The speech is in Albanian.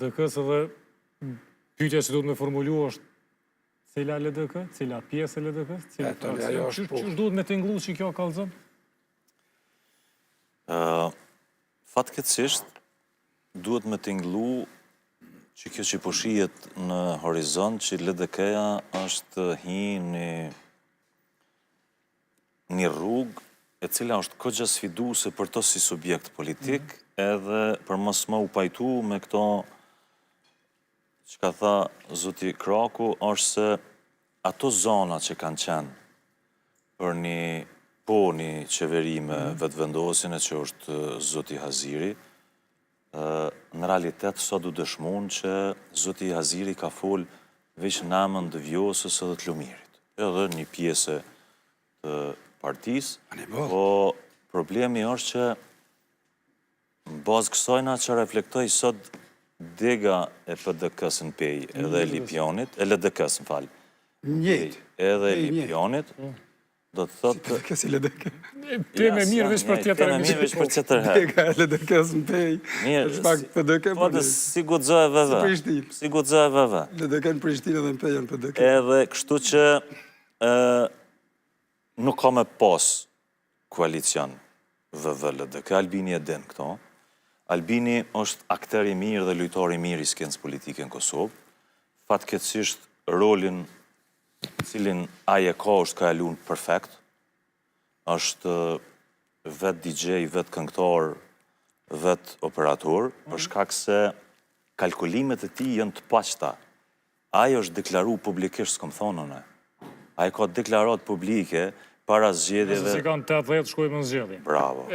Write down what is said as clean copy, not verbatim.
LDK-s edhe pyetja që duhet me formulu është cila LDK, cila pjesë e LDK-s, cila fraksion, ç'është duhet me tingëllu që kjo kallëzon? Fatkeqësisht duhet me tingëllu që kjo që po shihet në horizont që LDK-ja është hi një rrugë e cila është kogja sfiduese për to si subjekt politik, edhe për mos më u pajtu me këto që ka tha zoti Kraku, është se ato zona që kanë qenë për një qeveri me vetëvendosin e që është zoti Haziri, në realitet sot du dëshmun që zoti Haziri ka fol veç namën të Vjosës edhe të Lumirit, edhe një pjesë të partisë, po problemi është që në bazë kësajna që reflektoj sot dega e PDK-s në pej edhe e Lipjonit, e LDK-s në falë, edhe e Lipjonit, do të thotë... Si PDK si LDK? Teme mirë veç për tjetër Teme mirë veç për tjetër herë. Dega e LDK-s në pej, është pak PDK po dhe si gudzoj e vëve. Si gudzoj e vëve. LDK në Prishtinë dhe në pej në PDK. Edhe kështu që nuk ka me pas koalicion VV-LDK. Albini e din këto. Albini është akter i mirë dhe lujtar i mirë i skencë politike në Kosovë. Fatkeqësisht rolin cilin aje ka është ka elun perfekt, është vet DJ, vet këngëtar, vet operator, për shkak se kalkulimet e ti janë të paqta. Aje është deklaru publikisht, s'kom thonën e. Aje ka deklarat publike para zgjedhjeve. Se kanë 80, shkojmë në zgjedhje. Bravo.